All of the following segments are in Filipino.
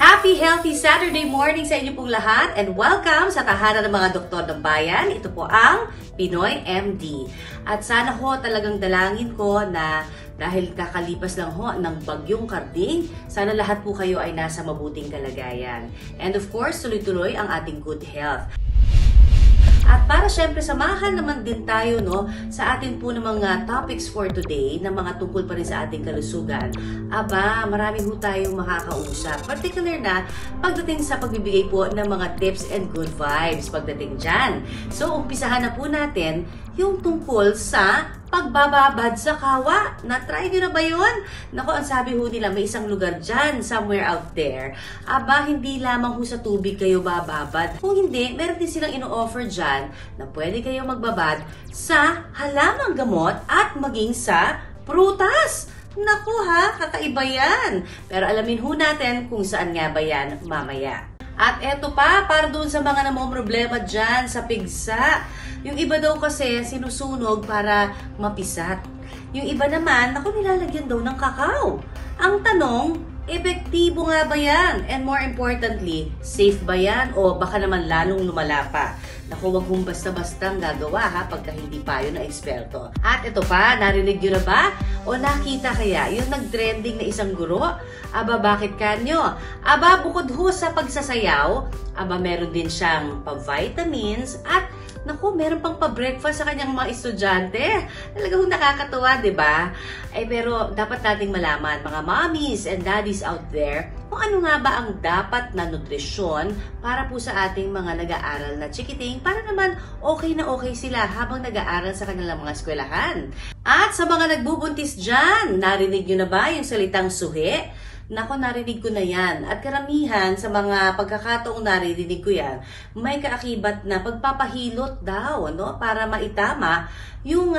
Happy Healthy Saturday morning sa inyo pong lahat and welcome sa tahanan ng mga doktor ng bayan. Ito po ang Pinoy MD. At sana ho talagang dalangin ko na dahil kakalipas lang ho ng bagyong Karding, sana lahat po kayo ay nasa mabuting kalagayan. And of course, tuloy-tuloy ang ating good health. At para syempre samahan naman din tayo sa atin po ng mga topics for today na mga tungkol pa rin sa ating kalusugan. Aba, marami po tayong makakausap. Particular na pagdating sa pagbibigay po ng mga tips and good vibes pagdating dyan. So, umpisahan na po natin yung tungkol sa pagbababad sa kawa. Na-try nyo na ba yun? Naku, ang sabi ho nila, may isang lugar dyan, somewhere out there. Aba, hindi lamang ho sa tubig kayo bababad. Kung hindi, meron din silang ino-offer dyan na pwede kayo magbabad sa halamang gamot at maging sa prutas. Naku ha, kakaiba yan. Pero alamin ho natin kung saan nga ba yan mamaya. At eto pa, para doon sa mga namomroblema dyan sa pigsa. Yung iba daw kasi sinusunog para mapisat. Yung iba naman, ako nilalagyan daw ng kakao. Ang tanong, epektibo nga ba yan? And more importantly, safe ba yan? O baka naman lalong lumala pa? Naku, wag kong basta-bastang gagawa ha pagka hindi pa yun na eksperto. At ito pa, narinig nyo na ba? O nakita kaya yung nag-trending na isang guro? Aba, bakit kanyo? Aba, bukod ho sa pagsasayaw, aba meron din siyang pa-vitamins at naku, meron pang pa-breakfast sa kanyang mga estudyante. Talagang nakakatuwa, di ba? Pero dapat nating malaman, mga mommies and daddies out there, kung ano nga ba ang dapat na nutrisyon para po sa ating mga nag-aaral na chikiting para naman okay na okay sila habang nag-aaral sa kanilang mga eskwelahan. At sa mga nagbubuntis dyan, narinig nyo na ba yung salitang suhi? Nako, narinig ko na yan. At karamihan sa mga pagkakataong narinig ko yan, may kaakibat na pagpapahilot daw, para maitama yung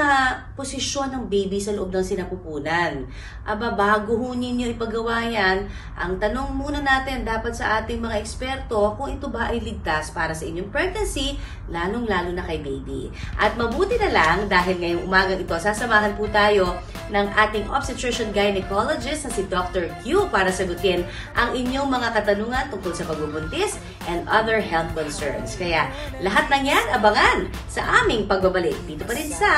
posisyon ng baby sa loob ng sinapupunan. Aba, bago ho ninyo ipagawa yan, ang tanong muna natin dapat sa ating mga eksperto kung ito ba ay ligtas para sa inyong pregnancy, lalong-lalo na kay baby. At mabuti na lang dahil ngayong umagang ito, sasamahan po tayo ng ating obstetrician gynecologist na si Dr. Q para sagutin ang inyong mga katanungan tungkol sa pagbubuntis and other health concerns. Kaya lahat ng yan abangan sa aming pagbabalik dito pa rin sa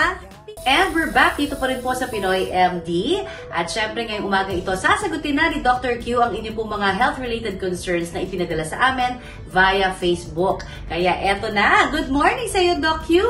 And we're back dito pa rin po sa Pinoy MD. At syempre ngayong umaga ito, sasagutin na ni Dr. Q ang inyong pong mga health-related concerns na ipinadala sa amin via Facebook. Kaya eto na, good morning sa iyo, Doc Q!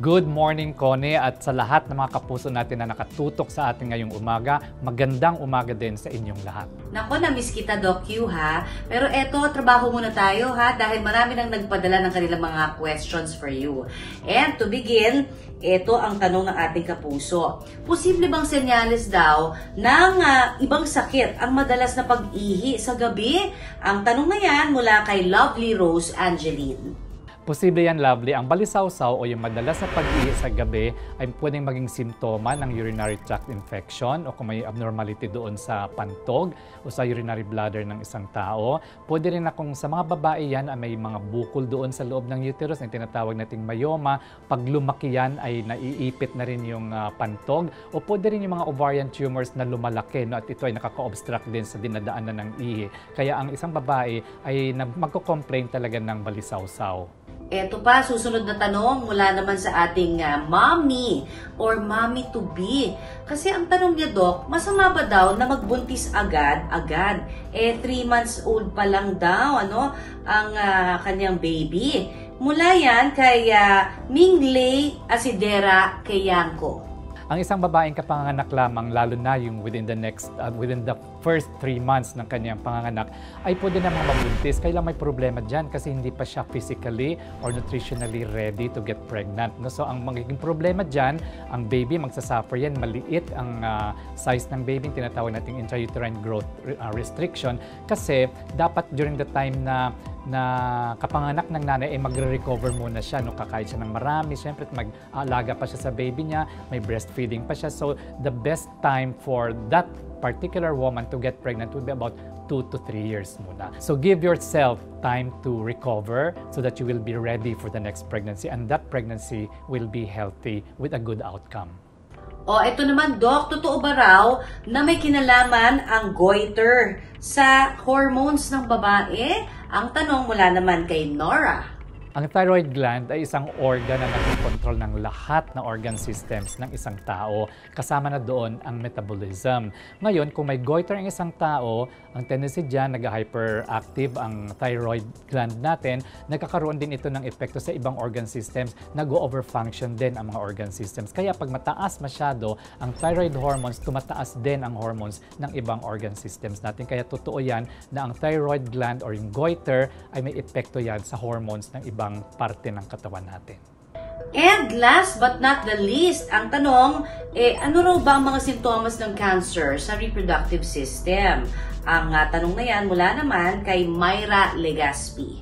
Good morning, Connie, at sa lahat ng mga kapuso natin na nakatutok sa atin ngayong umaga, magandang umaga din sa inyong lahat. Nako, na-miss kita, Doc Q, ha? Pero eto, trabaho muna tayo, ha? Dahil marami nang nagpadala ng kanilang mga questions for you. And to begin, ito ang tanong ng ating kapuso. Posible bang senyales daw ng ibang sakit ang madalas na pag-ihi sa gabi? Ang tanong na yan mula kay Lovely Rose Angeline. Posible yan, Lovely. Ang balisawsaw o yung madalas na pag-ihi sa gabi ay pwedeng maging simptoma ng urinary tract infection o kung may abnormality doon sa pantog o sa urinary bladder ng isang tao. Pwede rin na kung sa mga babae yan ay may mga bukol doon sa loob ng uterus na tinatawag nating myoma. Pag lumaki yan ay naiipit na rin yung pantog o pwede rin yung mga ovarian tumors na lumalaki at ito ay nakaka-obstruct din sa dinadaanan ng ihi. Kaya ang isang babae ay magko-complain talaga ng balisawsaw. Eto pa, susunod na tanong mula naman sa ating mommy or mommy to be. Kasi ang tanong niya, Doc, masama ba daw na magbuntis agad-agad? 3 months old pa lang daw, ang kanyang baby. Mula yan kay Mingley Asidera Keyanko. Ang isang babaeng kapanganak lamang, lalo na yung within the first 3 months ng kanyang panganganak, ay pwede namang mabuntis. Kailang may problema dyan kasi hindi pa siya physically or nutritionally ready to get pregnant. So ang magiging problema dyan, ang baby magsasuffer yan, maliit ang size ng baby, tinatawag nating intrauterine growth restriction, kasi dapat during the time na kapanganak ng nanay ay magre-recover muna siya, kakain siya ng marami, syempre mag-alaga pa siya sa baby niya, may breastfeeding pa siya. So the best time for that particular woman to get pregnant would be about 2 to 3 years muna. So give yourself time to recover so that you will be ready for the next pregnancy, and that pregnancy will be healthy with a good outcome. O, ito naman, Doc, totoo ba raw na may kinalaman ang goiter sa hormones ng babae? Ang tanong mula naman kay Nora. Ang thyroid gland ay isang organ na nagkokontrol ng lahat ng organ systems ng isang tao. Kasama na doon ang metabolism. Ngayon, kung may goiter ang isang tao, ang tendency dyan, nag-hyperactive ang thyroid gland natin, nagkakaroon din ito ng epekto sa ibang organ systems, nag-overfunction din ang mga organ systems. Kaya pag mataas masyado ang thyroid hormones, tumataas din ang hormones ng ibang organ systems natin. Kaya totoo yan na ang thyroid gland or yung goiter ay may epekto yan sa hormones ng ibang parte ng katawan natin. And last but not the least, ang tanong, ano raw ba ang mga sintomas ng cancer sa reproductive system? Ang tanong na yan mula naman kay Myra Legaspi.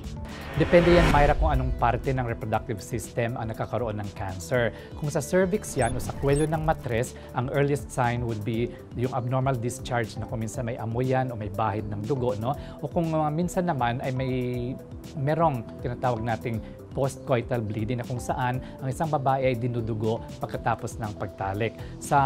Depende yan, Myra, kung anong parte ng reproductive system ang nakakaroon ng cancer. Kung sa cervix yan o sa kwelyo ng matres, ang earliest sign would be yung abnormal discharge na kung minsan may amoy yan o may bahid ng dugo, no? O kung minsan naman ay merong tinatawag nating post-coital bleeding na kung saan ang isang babae ay dinudugo pagkatapos ng pagtalik. Sa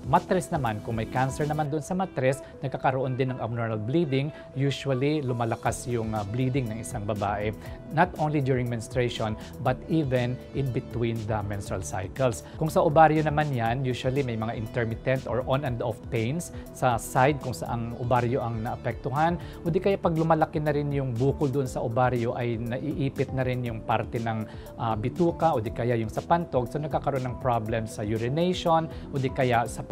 matres naman, kung may cancer naman doon sa matres, nagkakaroon din ng abnormal bleeding. Usually, lumalakas yung bleeding ng isang babae. Not only during menstruation, but even in between the menstrual cycles. Kung sa ovaryo naman yan, usually may mga intermittent or on and off pains sa side kung saan ovaryo ang naapektuhan. O di kaya pag lumalaki na rin yung bukol doon sa ovaryo ay naiipit na rin yung parte ng bituka o di kaya yung sa pantog, so nagkakaroon ng problem sa urination o di kaya sa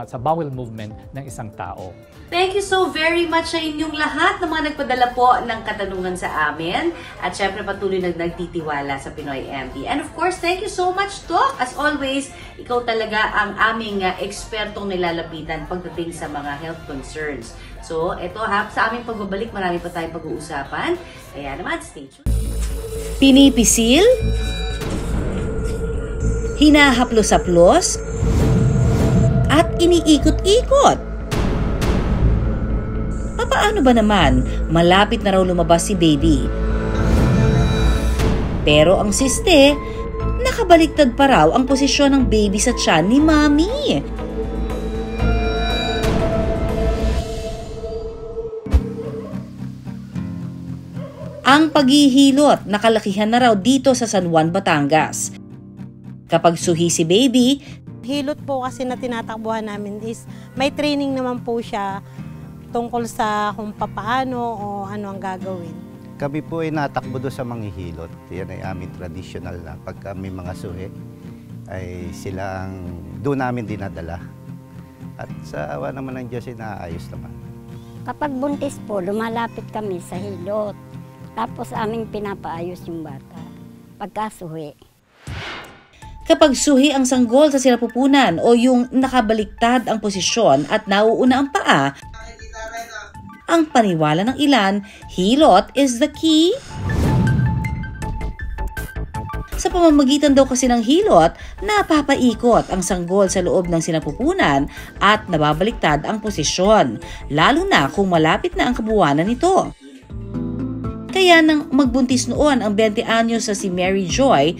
sa bowel movement ng isang tao. Thank you so very much sa inyong lahat ng mga nagpadala po ng katanungan sa amin at syempre patuloy nagtitiwala sa Pinoy MD. And of course, thank you so much, Doc. As always, ikaw talaga ang aming ekspertong nilalapitan pagdating sa mga health concerns. So, ito sa aming pagbabalik, marami pa tayong pag-uusapan. Kaya naman, stay tuned. Pinipisil, hinahaplos-haplos, at iniikot-ikot. Papaano ba naman malapit na raw lumabas si baby? Pero ang siste, nakabaliktad pa raw ang posisyon ng baby sa tiyan ni Mami. Ang paghihilot nakalakihan na raw dito sa San Juan, Batangas. Kapag suhi si baby, hilot po kasi na tinatakbuhan namin is may training naman po siya tungkol sa kung papaano o ano ang gagawin. Kami po ay natakbo doon sa manghihilot. Yan ay aming traditional na pagka may mga suhi ay silang doon namin dinadala. At sa awa naman ng Diyos ay naayos naman. Kapag buntis po, lumalapit kami sa hilot. Tapos aming pinapaayos yung bata pagkasuhi. Kapag suhi ang sanggol sa sinapupunan o yung nakabaliktad ang posisyon at nauuna ang paa, ang paniwala ng ilan, hilot is the key. Sa pamamagitan daw kasi ng hilot, napapaikot ang sanggol sa loob ng sinapupunan at nababaliktad ang posisyon, lalo na kung malapit na ang kabuuanan nito. Kaya nang magbuntis noon ang 20 anyos sa si Mary Joy,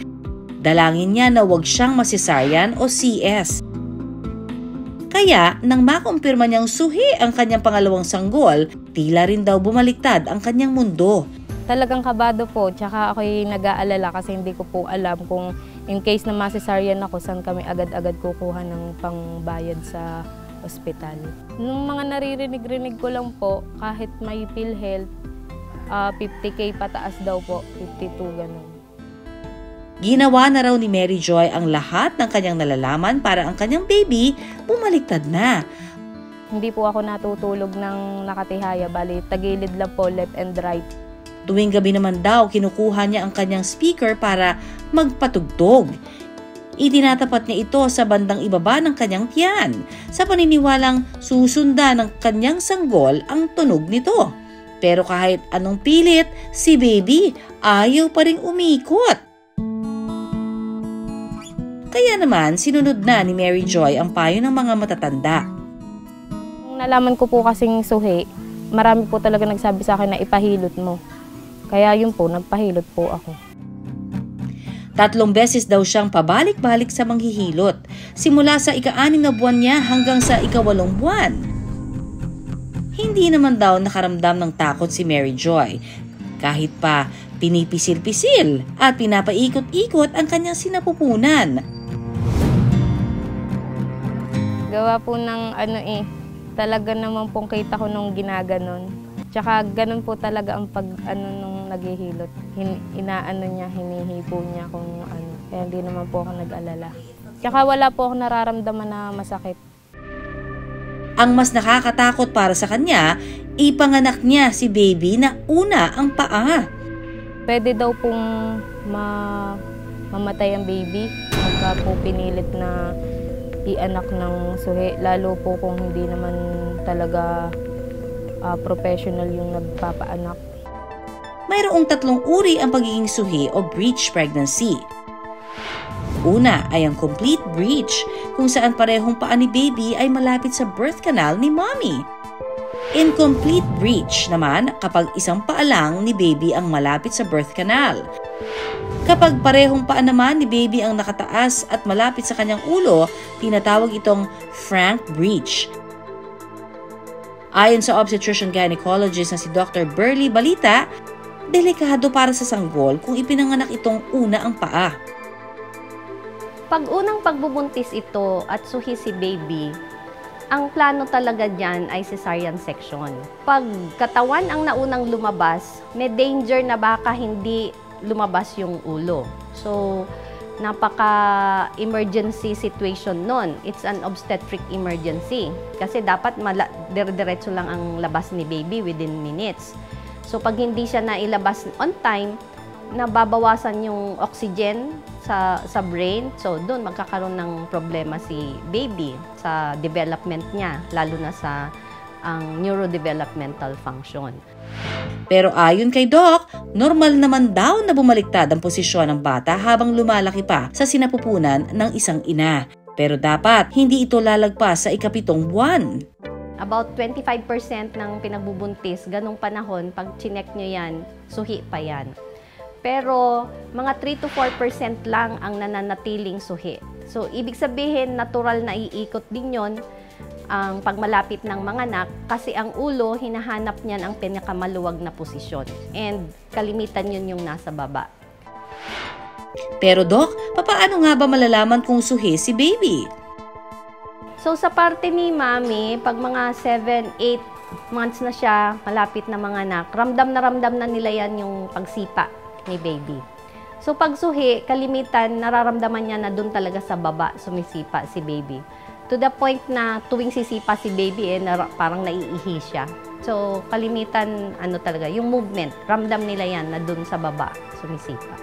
dalangin niya na huwag siyang masesaryan o CS. Kaya nang makumpirma niyang suhi ang kanyang pangalawang sanggol, tila rin daw bumaliktad ang kanyang mundo. Talagang kabado po, tsaka ako'y nag-aalala kasi hindi ko po alam kung in case na masesaryan ako, saan kami agad-agad kukuha ng pangbayad sa ospital. Nung mga naririnig-rinig ko lang po, kahit may PhilHealth, 50K pataas daw po, 52 ganun. Ginawa na raw ni Mary Joy ang lahat ng kanyang nalalaman para ang kanyang baby bumaliktad na. Hindi po ako natutulog ng nakatihaya, bali tagilid lang po, left and right. Tuwing gabi naman daw, kinukuha niya ang kanyang speaker para magpatugtog. Itinatapat niya ito sa bandang ibaba ng kanyang tiyan, sa paniniwalang susundan ng kanyang sanggol ang tunog nito. Pero kahit anong pilit, si baby ayaw pa ring umikot. Kaya naman, sinunod na ni Mary Joy ang payo ng mga matatanda. Nung nalaman ko po kasing suhi, marami po talaga nagsabi sa akin na ipahilot mo. Kaya yun po, nagpahilot po ako. 3 beses daw siyang pabalik-balik sa manghihilot, simula sa ika-6 na buwan niya hanggang sa ika-8 buwan. Hindi naman daw nakaramdam ng takot si Mary Joy, kahit pa pinipisil-pisil at pinapaikot-ikot ang kanyang sinapupunan. Gawa po ng talaga naman pong kita ko nung ginaganon. Tsaka ganun po talaga ang nung naghihilot. Hinihipo niya kung ano. Kaya hindi naman po ako nag-alala. Tsaka wala po ako nararamdaman na masakit. Ang mas nakakatakot para sa kanya, ipanganak niya si baby na una ang paa. Pwede daw pong mamatay ang baby pagka po pinilit na ianak ng suhi. Lalo po kung hindi naman talaga professional yung nagpapaanak. Mayroong 3 uri ang pagiging suhi o breech pregnancy. Una ay ang complete breech, kung saan parehong paa ni baby ay malapit sa birth canal ni mommy. Incomplete breech naman kapag isang paa lang ni baby ang malapit sa birth canal. Kapag parehong paa naman ni baby ang nakataas at malapit sa kanyang ulo, tinatawag itong frank breech. Ayon sa obstetrician gynecologist na si Dr. Burley Balita, delikado para sa sanggol kung ipinanganak itong una ang paa. Pag unang pagbubuntis ito at suhi si baby, ang plano talaga dyan ay cesarean section. Pag katawan ang naunang lumabas, may danger na baka hindi lumabas yung ulo. So, napaka-emergency situation nun. It's an obstetric emergency. Kasi dapat dire-diretso lang ang labas ni baby within minutes. So, pag hindi siya nailabas on time, nababawasan yung oxygen sa brain. So, doon magkakaroon ng problema si baby sa development niya, lalo na sa ang neurodevelopmental function. Pero ayon kay Doc, normal naman daw na bumaliktad ang posisyon ng bata habang lumalaki pa sa sinapupunan ng isang ina. Pero dapat hindi ito lalagpas sa ika-7 buwan. About 25% ng pinagbubuntis, ganong panahon, pag chinek nyo yan, suhi pa yan. Pero mga 3 to 4% lang ang nananatiling suhi. So, ibig sabihin, natural na iikot din yon ang pagmalapit ng mga anak kasi ang ulo, hinahanap niyan ang pinakamaluwag na posisyon. And kalimitan yun yung nasa baba. Pero Doc, papaano nga ba malalaman kung suhi si baby? So sa parte ni Mami, pag mga 7-8 months na siya, malapit na mga anak, ramdam na nila yan yung pagsipa ni baby. So pag suhi, kalimitan, nararamdaman niya na doon talaga sa baba sumisipa si baby. To the point na tuwing sisipa si baby, parang naiihi siya. So, kalimitan, talaga, yung movement, ramdam nila yan na dun sa baba, sumisipa.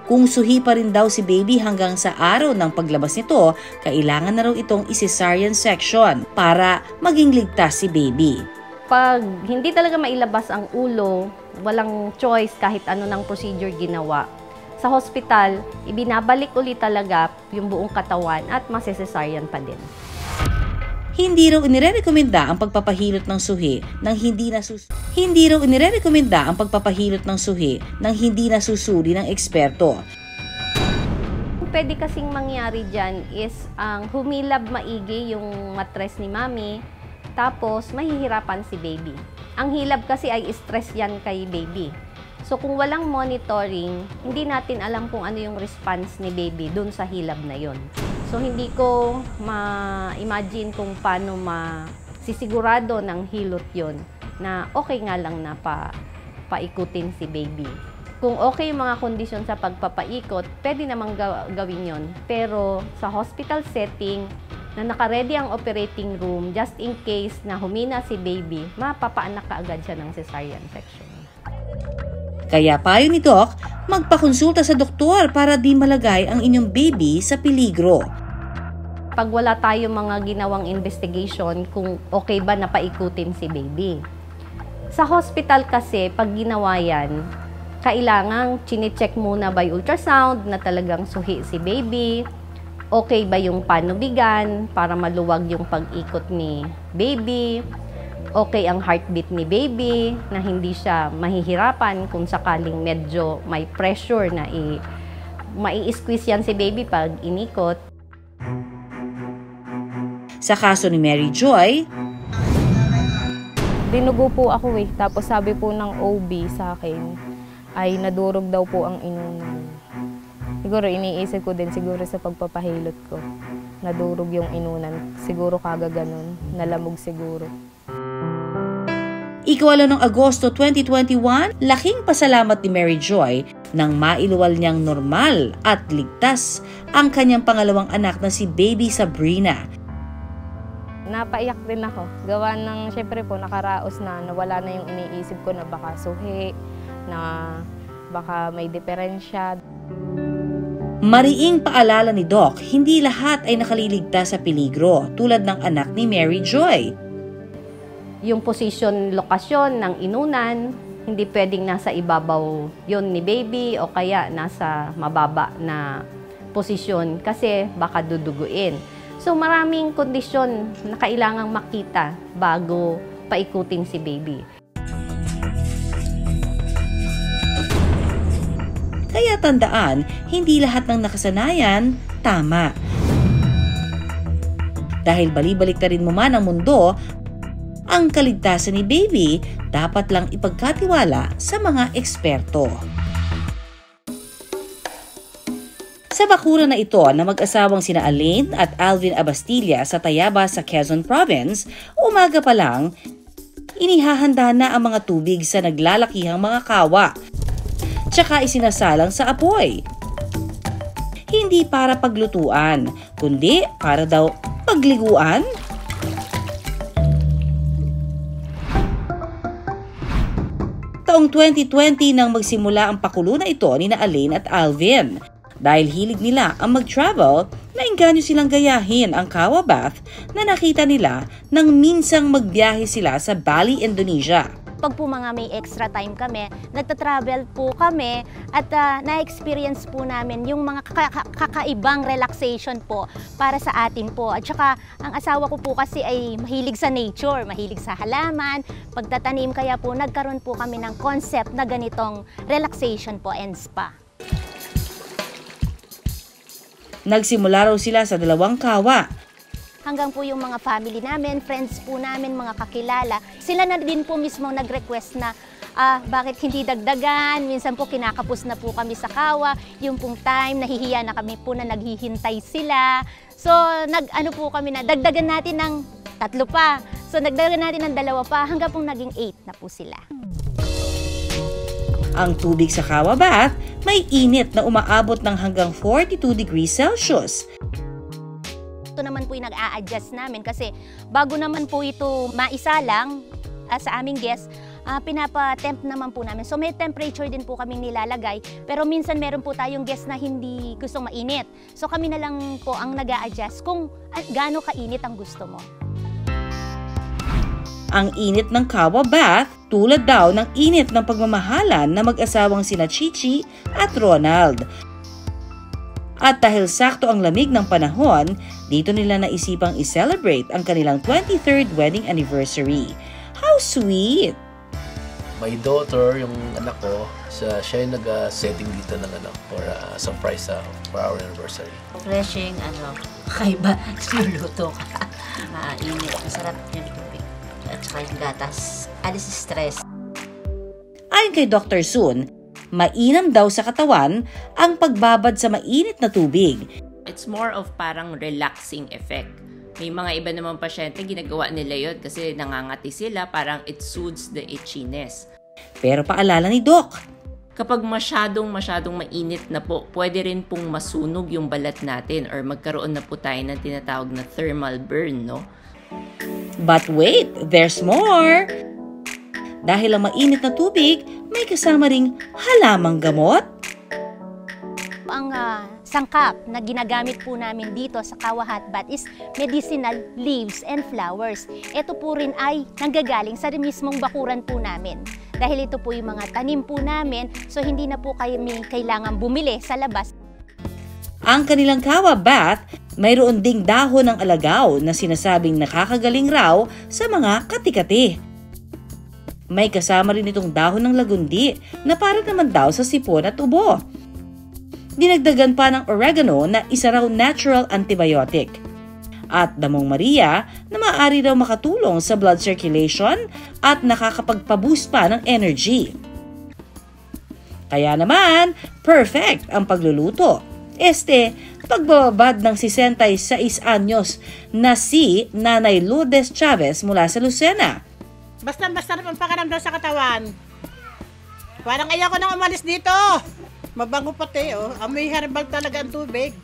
Kung suhi pa rin daw si baby hanggang sa araw ng paglabas nito, kailangan na raw itong cesarean section para maging ligtas si baby. Pag hindi talaga mailabas ang ulo, walang choice kahit ano ng procedure ginawa. Sa hospital, ibinabalik ulit talaga yung buong katawan at masesesaryan pa din. Hindi raw inirekomenda ang pagpapahilot ng suhi nang hindi nasusuri ng eksperto. Pwede kasing mangyari dyan is ang humilab maigi yung matres ni Mami, tapos mahihirapan si baby. Ang hilab kasi ay stress yan kay baby. So kung walang monitoring, hindi natin alam kung ano yung response ni baby dun sa hilab na yon. So hindi ko ma-imagine kung paano masisigurado ng hilot yon na okay nga lang na paikutin si baby. Kung okay yung mga kondisyon sa pagpapaikot, pwede namang gawin yon. Pero sa hospital setting, na naka-ready ang operating room, just in case na humina si baby, mapapaanak ka agad siya ng cesarean section. Kaya payo ni Doc, magpakonsulta sa doktor para di malagay ang inyong baby sa peligro. Pag wala tayong mga ginawang investigation kung okay ba na paikutin si baby. Sa hospital kasi, pag ginawa yan, kailangang chine-check muna by ultrasound na talagang suhi si baby. Okay ba yung panubigan para maluwag yung pag-ikot ni baby. Okay ang heartbeat ni baby, na hindi siya mahihirapan kung sakaling medyo may pressure na mai-squeeze yan si baby pag inikot. Sa kaso ni Mary Joy, Dinugo po ako tapos sabi po ng OB sa akin ay nadurog daw po ang inunan. Siguro iniisip ko din siguro sa pagpapahilot ko. Nadurog yung inunan, siguro kagaganon, nalamog siguro. Ika-8 ng Agosto 2021, laking pasalamat ni Mary Joy nang mailuwal niyang normal at ligtas ang kanyang pangalawang anak na si Baby Sabrina. Napaiyak din ako. Gawa ng, syempre po, nakaraos na, nawala na yung iniisip ko na baka suhi, na baka may diferensya. Mariing paalala ni Doc, hindi lahat ay nakaliligtas sa peligro tulad ng anak ni Mary Joy. Yung posisyon, lokasyon ng inunan, hindi pwedeng nasa ibabaw yun ni baby o kaya nasa mababa na posisyon kasi baka duduguin. So maraming kondisyon na kailangang makita bago paikutin si baby. Kaya tandaan, hindi lahat ng nakasanayan tama. Dahil bali-baliktarin mo man ang mundo, ang kaligtasan ni baby dapat lang ipagkatiwala sa mga eksperto. Sa bakura na ito na mag-asawang sina Elaine at Alvin Abastilla sa Tayabas sa Quezon Province, umaga pa lang, inihahanda na ang mga tubig sa naglalakihang mga kawa, tsaka isinasalang sa apoy. Hindi para paglutuan, kundi para daw pagliguan. Taong 2020 nang magsimula ang pakulo na ito ni Elaine at Alvin. Dahil hilig nila ang mag-travel, naengganyo silang gayahin ang Kawa Bath na nakita nila nang minsang magbiyahe sila sa Bali, Indonesia. Pag po mga may extra time kami, nagta-travel po kami at na-experience po namin yung mga kakaibang relaxation po para sa atin po. At saka ang asawa ko po kasi ay mahilig sa nature, mahilig sa halaman, pagtatanim, kaya po nagkaroon po kami ng concept na ganitong relaxation po and spa. Nagsimula raw sila sa 2 kawa. Hanggang po yung mga family namin, friends po namin, mga kakilala, sila na din po mismo nag-request na bakit hindi dagdagan. Minsan po kinakapos na po kami sa kawa, yung pong time, nahihiya na kami po na naghihintay sila. So nag-ano po kami na dagdagan natin ng 3 pa. So nagdagan natin ng 2 pa hanggang pong naging 8 na po sila. Ang tubig sa Kawa Bath may init na umaabot ng hanggang 42 degrees Celsius. Ito naman po yung nag-a-adjust namin kasi bago naman po ito maisalang sa aming guest, pinapa-temp naman po namin. So may temperature din po kaming nilalagay, pero minsan meron po tayong guest na hindi gustong mainit. So kami na lang po ang nag-a-adjust kung gaano kainit ang gusto mo. Ang init ng Kawa Bath tulad daw ng init ng pagmamahalan na mag-asawang sina Chichi at Ronald. At dahil sakto ang lamig ng panahon, dito nila naisipang i-celebrate ang kanilang 23rd wedding anniversary. How sweet! My daughter, yung anak ko, siya yung nag-setting dito ng for surprise for our anniversary. Refreshing, kakaiba, niluluto ka. Mainit, masarap yung tubig. At saka yung gatas, alis stress. Ayon kay Dr. Sun, mainam daw sa katawan ang pagbabad sa mainit na tubig. It's more of parang relaxing effect. May mga iba namang pasyente, ginagawa nila yun kasi nangangati sila, parang it soothes the itchiness. Pero paalala ni Doc, kapag masyadong mainit na po, pwede rin pong masunog yung balat natin or magkaroon na po tayo ng tinatawag na thermal burn, no? But wait, there's more! Dahil ang mainit na tubig, may kasama ring halamang gamot. Ang sangkap na ginagamit po namin dito sa Kawa Hot Bath is medicinal leaves and flowers. Ito po rin ay nanggagaling sa mismong bakuran po namin. Dahil ito po yung mga tanim po namin, so hindi na po kami kailangan bumili sa labas. Ang kanilang Kawa Bath, mayroon ding dahon ng alagaw na sinasabing nakakagaling raw sa mga kati-kati. May kasama rin itong dahon ng lagundi na para naman daw sa sipon at ubo. Dinagdagan pa ng oregano na isa raw natural antibiotic. At damong Maria na maaari raw makatulong sa blood circulation at nakakapagpa-boost pa ng energy. Kaya naman, perfect ang pagluluto. Pagbababad ng 66 anyos na si Nanay Lourdes Chavez mula sa Lucena. Basta naman pakiramdam sa katawan. Parang ayoko nang umalis dito. Mabango pati, oh. Amoy herbal talaga ang tubig.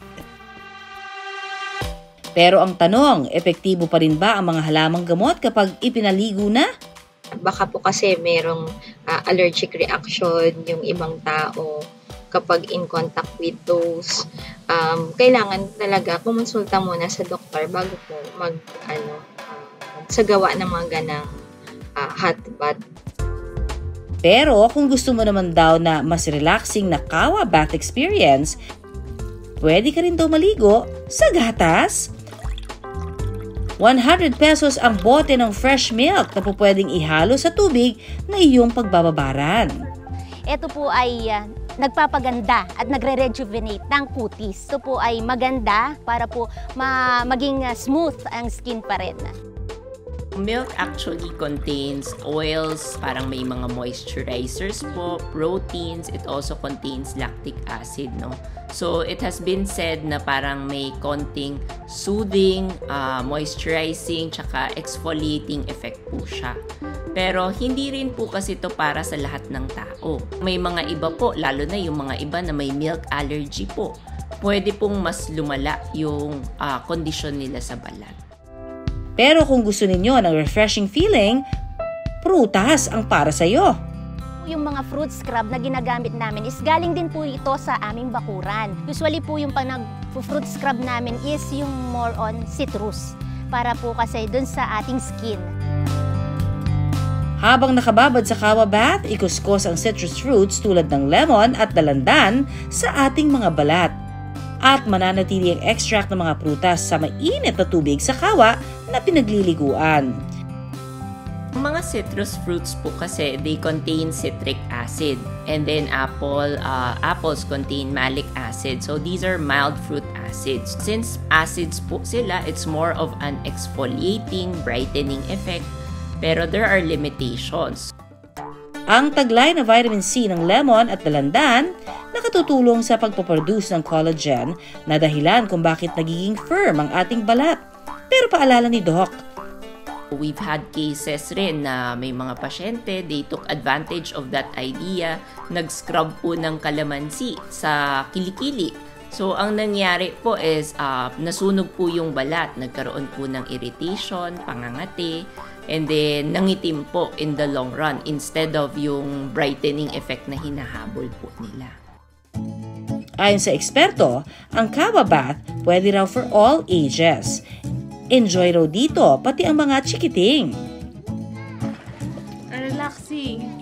Pero ang tanong, epektibo pa rin ba ang mga halamang gamot kapag ipinaligo na? Baka po kasi merong allergic reaction yung ibang tao kapag in contact with those. Kailangan talaga kumonsulta muna sa doktor bago po magsagawa ng mga ganang hot bath. Pero kung gusto mo naman daw na mas relaxing na kawa bath experience, pwede ka rin daw maligo sa gatas. 100 pesos ang bote ng fresh milk na po pwedeng ihalo sa tubig na iyong pagbababaran. Ito po ay nagpapaganda at nagre-rejuvenate ng kutis. Ito po ay maganda para po maging smooth ang skin pa rin. Milk actually contains oils, parang may mga moisturizers po, proteins, it also contains lactic acid, no? So, it has been said na parang may konting soothing, moisturizing, tsaka exfoliating effect po siya. Pero, hindi rin po kasi ito para sa lahat ng tao. May mga iba po, lalo na yung mga iba na may milk allergy po. Pwede pong mas lumala yung kondisyon nila sa balat. Pero kung gusto ninyo ng refreshing feeling, prutas ang para sa iyo. Yung mga fruit scrub na ginagamit namin is galing din po ito sa aming bakuran. Usually po yung pag nag-fruit scrub namin is yung more on citrus para po kasi dun sa ating skin. Habang nakababad sa kawa bath, ikuskos ang citrus fruits tulad ng lemon at dalandan sa ating mga balat. At mananatili ang extract ng mga prutas sa mainit na tubig sa kawa na pinagliliguan. Mga citrus fruits po kasi, they contain citric acid. And then apples contain malic acid. So these are mild fruit acids. Since acids po sila, it's more of an exfoliating, brightening effect. Pero there are limitations. Ang taglay na vitamin C ng lemon at dalandan nakatutulong sa pagpaproduce ng collagen na dahilan kung bakit nagiging firm ang ating balat. Pero paalala ni Doc, we've had cases rin na may mga pasyente, they took advantage of that idea, nag-scrub po ng kalamansi sa kilikili. So, ang nangyari po is nasunog po yung balat, nagkaroon po ng irritation, pangangati, and then nangitim po in the long run instead of yung brightening effect na hinahabol po nila. Ayon sa eksperto, ang kawa bath pwede raw for all ages. Enjoy raw dito pati ang mga chikiting.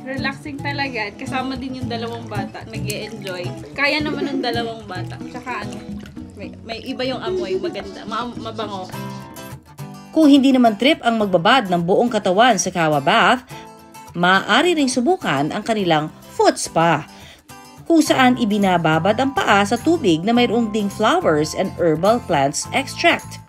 Relaxing talaga. Kasama din yung dalawang bata, nag-e-enjoy. Kaya naman ng dalawang bata. Tsaka may iba yung amoy, maganda, mabango. Kung hindi naman trip ang magbabad ng buong katawan sa kawa bath, maaari ring subukan ang kanilang foot spa, kung saan ibinababad ang paa sa tubig na mayroong ding flowers and herbal plants extract.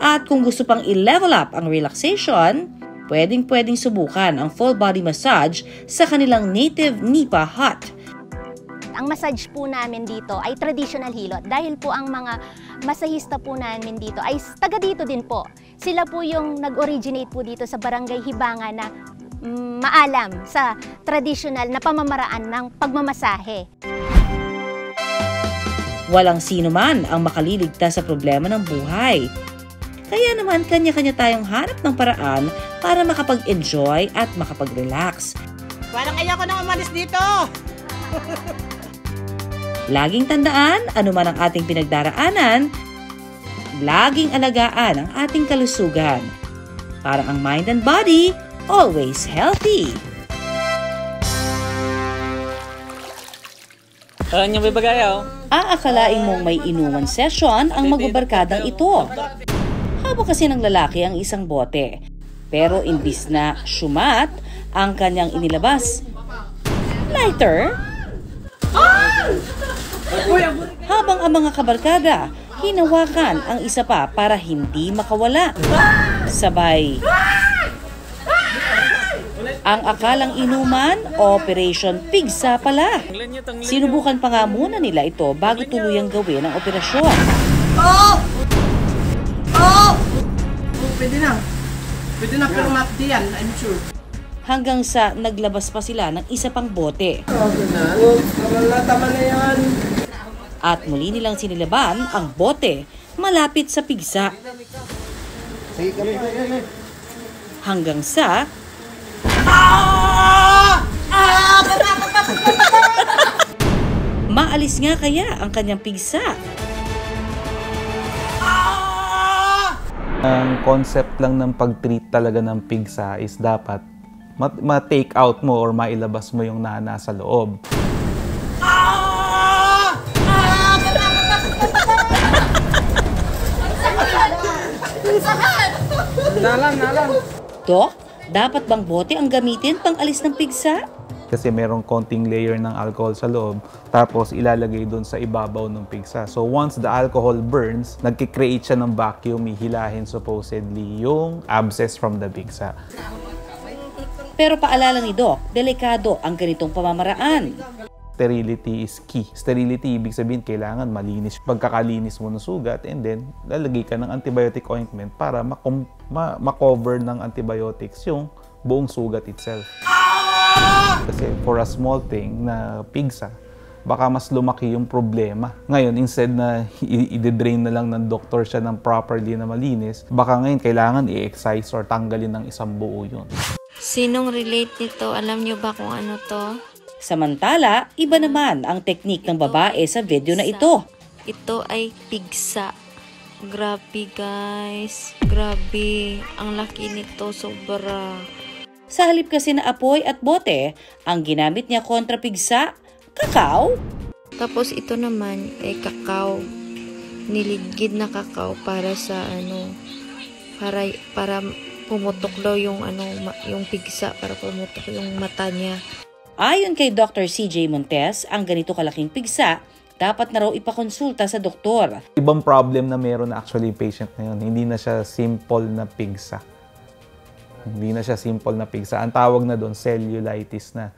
At kung gusto pang i-level up ang relaxation, pwedeng subukan ang full body massage sa kanilang native Nipa hut. Ang massage po namin dito ay traditional hilot dahil po ang mga masahista po namin dito ay taga dito din po. Sila po yung nag-originate po dito sa Barangay Hibangan na maalam sa traditional na pamamaraan ng pagmamasahe. Walang sino man ang makaliligtas sa problema ng buhay. Kaya naman kanya-kanya tayong hanap ng paraan para makapag-enjoy at makapag-relax. Parang ayoko nang umalis dito! Laging tandaan, anuman ang ating pinagdaraanan, laging alagaan ang ating kalusugan. Para ang mind and body, always healthy. Aakalain mong may inuman session ang magbabarkadang ito. Habo kasi ng lalaki ang isang bote. Pero imbis na syumat ang kanyang inilabas, lighter. Habang ang mga kabarkada, hinawakan ang isa pa para hindi makawala. Sabay, ang akalang inuman, Operation Pigsa pala. Sinubukan pa nga muna nila ito bago tuluyang gawin ang operasyon. Pwede na. Pwede na pero mapdi yan, I'm sure. Hanggang sa naglabas pa sila ng isa pang bote. Tama na yan. At muli nilang sinilaban ang bote malapit sa pigsa. Hanggang sa maalis nga kaya ang kanyang pigsa. Ang concept lang ng pag-treat talaga ng pigsa is dapat ma-take out mo or mailabas mo yung nasa loob. Nalang. Dok, dapat bang bote ang gamitin pang alis ng pigsa? Kasi merong konting layer ng alcohol sa loob, tapos ilalagay doon sa ibabaw ng pigsa. So once the alcohol burns, nagkikreate siya ng vacuum, hihilahin supposedly yung abscess from the pigsa. Pero paalala ni Doc, delikado ang ganitong pamamaraan. Sterility is key. Sterility, ibig sabihin, kailangan malinis. Pagkakalinis mo ng sugat, and then lalagay ka ng antibiotic ointment para ma-cover ng antibiotics yung buong sugat itself. Kasi for a small thing na pigsa, baka mas lumaki yung problema. Ngayon, instead na i-drain na lang ng doktor siya ng properly na malinis, baka ngayon kailangan i-excise or tanggalin ng isang buo yun. Sinong relate nito? Alam niyo ba kung ano to? Samantala, iba naman ang teknik ng babae sa video na ito. Ito ay pigsa. Grabe guys. Grabe. Ang laki nito, sobra. Sa halip kasi na apoy at bote, ang ginamit niya kontra pigsa, kakao. Tapos ito naman ay kakao. Niligid na kakao para sa para pumutok daw yung yung pigsa, para pumutok yung mata niya. Ayon kay Dr. CJ Montes, ang ganito kalaking pigsa, dapat na raw ipakonsulta sa doktor. Ibang problem na meron na actually yung patient na yun. Hindi na siya simple na pigsa. Hindi na siya simple na pigsa. Ang tawag na doon, cellulitis na.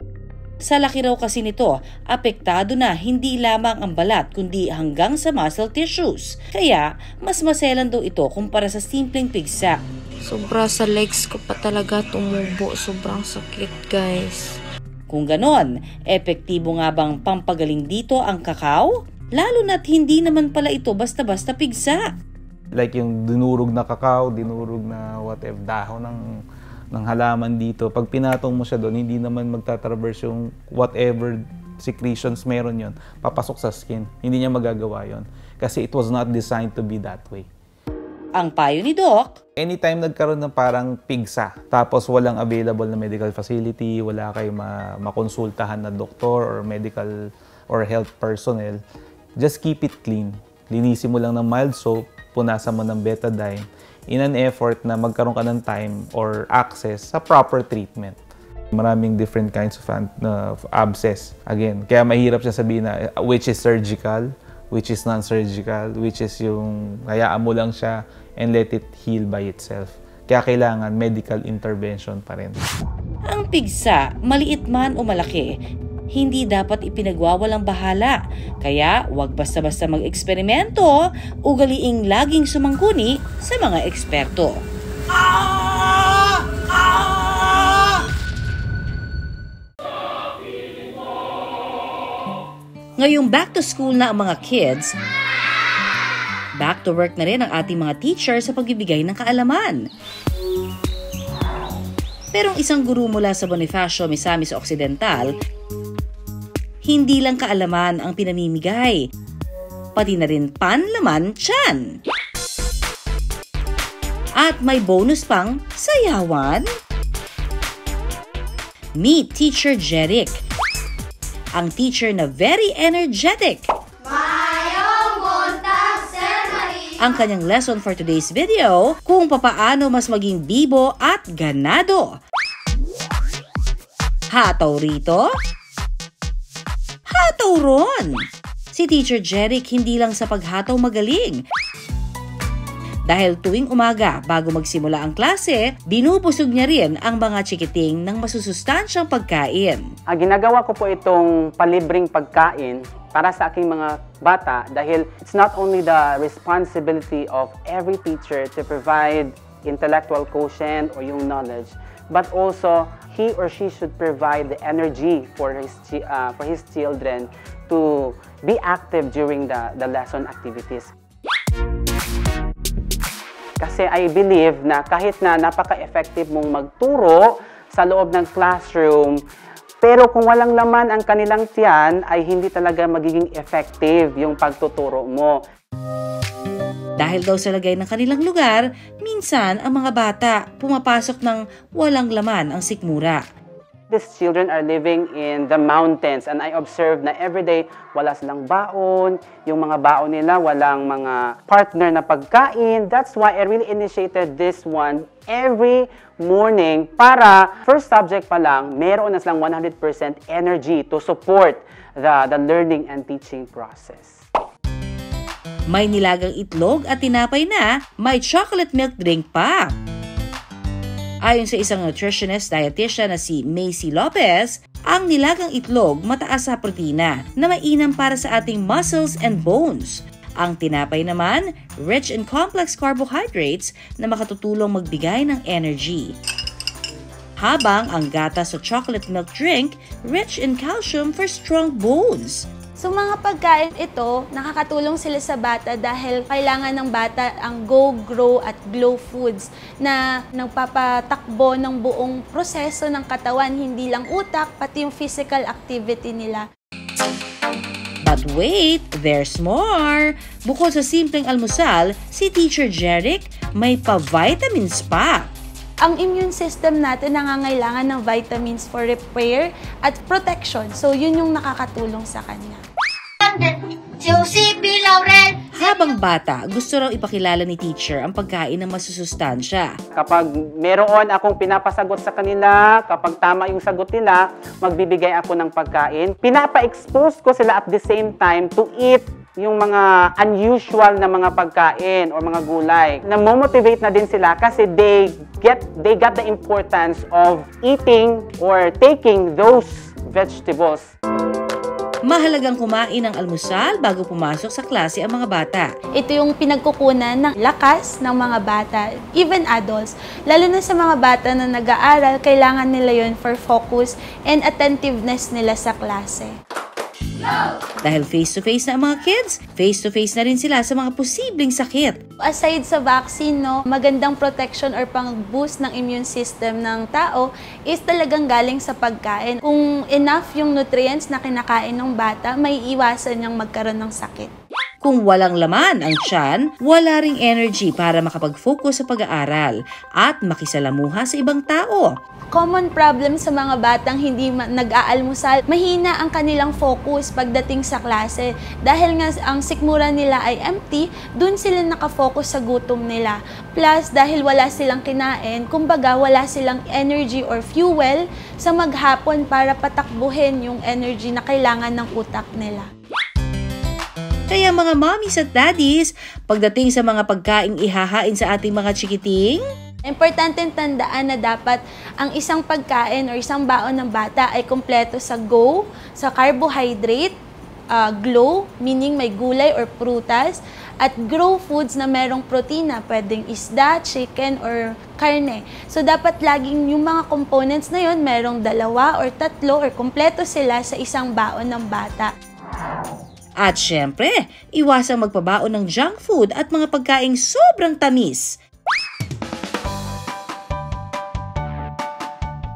Sa laki raw kasi nito, apektado na hindi lamang ang balat kundi hanggang sa muscle tissues. Kaya, mas maselan daw ito kumpara sa simpleng pigsa. Sobra sa legs ko pa talaga tumubo. Sobrang sakit, guys. Kung ganon, epektibo nga bang pampagaling dito ang kakao? Lalo na't hindi naman pala ito basta-basta pigsa. Like yung dinurog na kakao, dinurog na whatever, dahon ng halaman dito. Pag pinatong mo siya doon, hindi naman magtatraverse yung whatever secretions meron yon, papasok sa skin. Hindi niya magagawa yon kasi it was not designed to be that way. Ang payo ni Doc, anytime nagkaroon ng parang pigsa, tapos walang available na medical facility, wala kayong makonsultahan na doktor or medical or health personnel, just keep it clean. Linisin mo lang ng mild soap, punasan mo ng betadine in an effort na magkaroon ka ng time or access sa proper treatment. Maraming different kinds of abscess. Again, kaya mahirap siya sabihin na which is surgical, which is non-surgical, which is yung hayaan mo lang siya and let it heal by itself. Kaya kailangan medical intervention pa rin. Ang pigsa, maliit man o malaki, hindi dapat ipinagwawalang bahala. Kaya huwag basta-basta mag-eksperimento, ugaliing laging sumangguni sa mga eksperto. Ngayong back to school na ang mga kids, back to work na rin ang ating mga teacher sa pagbibigay ng kaalaman. Pero ang isang guro mula sa Bonifacio, Misamis Occidental, hindi lang kaalaman ang pinamimigay, pati na rin panlaman tiyan. At may bonus pang sayawan. Meet Teacher Jeric, ang teacher na very energetic. Ang kanyang lesson for today's video, kung papaano mas maging bibo at ganado. Hataw rito, hataw ron! Si Teacher Jeric hindi lang sa paghataw magaling. Dahil tuwing umaga bago magsimula ang klase, binubusog niya rin ang mga chikiting ng masusustansyang pagkain. Ginagawa ko po itong palibreng pagkain para sa aking mga bata dahil it's not only the responsibility of every teacher to provide intellectual quotient or yung knowledge, but also he or she should provide the energy for his children to be active during the lesson activities. Kasi I believe na kahit na napaka-effective mong magturo sa loob ng classroom, pero kung walang laman ang kanilang tiyan, ay hindi talaga magiging effective yung pagtuturo mo. Dahil daw sa lagay ng kanilang lugar, minsan ang mga bata pumapasok ng walang laman ang sikmura. These children are living in the mountains and I observe na everyday wala silang baon, yung mga baon nila walang mga partner na pagkain. That's why I really initiated this one every morning para first subject pa lang, meron na silang 100% energy to support the learning and teaching process. May nilagang itlog at tinapay na, may chocolate milk drink pa. Ayon sa isang nutritionist dietitian na si Macy Lopez, ang nilagang itlog mataas sa protina na mainam para sa ating muscles and bones. Ang tinapay naman, rich in complex carbohydrates na makatutulong magbigay ng energy. Habang ang gatas sa chocolate milk drink, rich in calcium for strong bones. So mga pagkain ito, nakakatulong sila sa bata dahil kailangan ng bata ang go, grow at glow foods na nagpapatakbo ng buong proseso ng katawan, hindi lang utak, pati yung physical activity nila. But wait, there's more! Bukod sa simpleng almusal, si Teacher Jeric may pa-vitamins pa. Ang immune system natin nangangailangan ng vitamins for repair at protection. So yun yung nakakatulong sa kanya. Habang bata, gusto raw ipakilala ni teacher ang pagkain ng masusustansya. Kapag meron akong pinapasagot sa kanila, kapag tama yung sagot nila, magbibigay ako ng pagkain. Pinapa-expose ko sila at the same time to eat yung mga unusual na mga pagkain o mga gulay. Namomotivate na din sila kasi they got the importance of eating or taking those vegetables. Mahalagang kumain ng almusal bago pumasok sa klase ang mga bata. Ito yung pinagkukunan ng lakas ng mga bata, even adults. Lalo na sa mga bata na nag-aaral, kailangan nila yun for focus and attentiveness nila sa klase. Dahil face-to-face na ang mga kids, face-to-face na rin sila sa mga posibleng sakit. Aside sa vaccine, magandang protection or pang-boost ng immune system ng tao is talagang galing sa pagkain. Kung enough yung nutrients na kinakain ng bata, may iwasan niyang magkaroon ng sakit. Kung walang laman ang tiyan, wala ring energy para makapag-focus sa pag-aaral at makisalamuha sa ibang tao. Common problem sa mga batang hindi nag-aalmusal, mahina ang kanilang focus pagdating sa klase. Dahil nga ang sikmura nila ay empty, dun sila nakafocus sa gutom nila. Plus, dahil wala silang kinain, kumbaga wala silang energy or fuel sa maghapon para patakbuhin yung energy na kailangan ng utak nila. Kaya mga mommies at daddies, pagdating sa mga pagkaing ihahain sa ating mga chikiting, importante tandaan na dapat ang isang pagkain o isang baon ng bata ay kompleto sa GO, sa carbohydrate, GLOW, meaning may gulay or prutas, at GROW foods na merong protina, pwedeng isda, chicken, or karne. So dapat laging yung mga components na yun, merong 2 or 3 or kompleto sila sa isang baon ng bata. At syempre, iwasang magpabaon ng junk food at mga pagkaing sobrang tamis.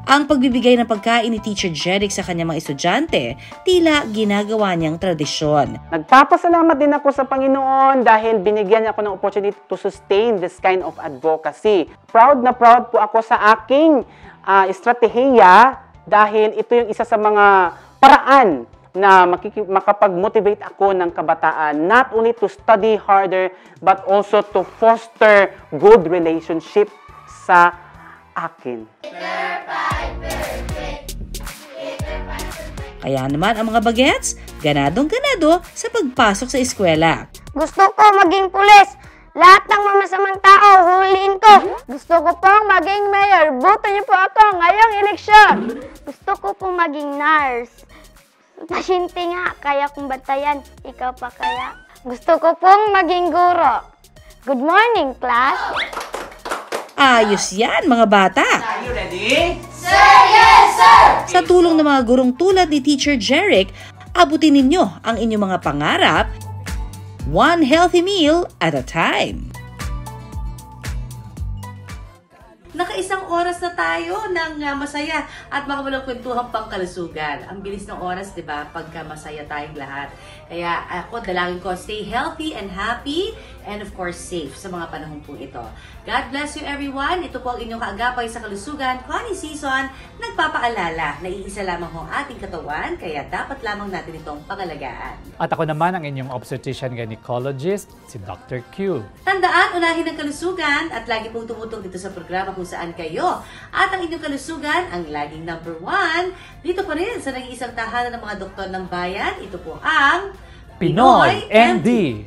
Ang pagbibigay ng pagkain ni Teacher Jeric sa kanyang mga estudyante, tila ginagawa niyang tradisyon. Nagpapasalamat din ako sa Panginoon dahil binigyan niya ako ng opportunity to sustain this kind of advocacy. Proud na proud po ako sa aking estratehiya dahil ito yung isa sa mga paraan na makapag-motivate ako ng kabataan not only to study harder but also to foster good relationship sa akin. Kaya naman ang mga bagets, ganadong-ganado sa pagpasok sa eskwela. Gusto ko maging pulis. Lahat ng mamasamang tao, huliin ko. Gusto ko pong maging mayor. Boto niyo po ako ngayong eleksyon. Gusto ko pong maging nurse. Pasyente nga, kaya kong batayan. Ikaw pa kaya? Gusto ko pong maging guro. Good morning, class. Ayos yan, mga bata! Are you ready? Sir, yes, sir! Sa tulong ng mga gurong tulad ni Teacher Jeric, abutin ninyo ang inyong mga pangarap, one healthy meal at a time. Nakaisang oras na tayo ng masaya at makawalang kwentuhang pangkalusugan. Ang bilis ng oras, di ba? Pagka masaya tayong lahat. Kaya ako, dalangin ko, stay healthy and happy and of course safe sa mga panahon po ito. God bless you everyone. Ito po ang inyong kaagapay sa kalusugan. Connie Season, nagpapaalala na iisa lamang ho ating katawan, kaya dapat lamang natin itong pangalagaan. At ako naman ang inyong obstetrician gynecologist, si Dr. Q. Tandaan, unahin ang kalusugan at lagi pong tumutong dito sa programa kung saan kayo. At ang inyong kalusugan, ang laging number 1, dito pa rin sa nag-iisang tahanan ng mga doktor ng bayan. Ito po ang Pinoy MD.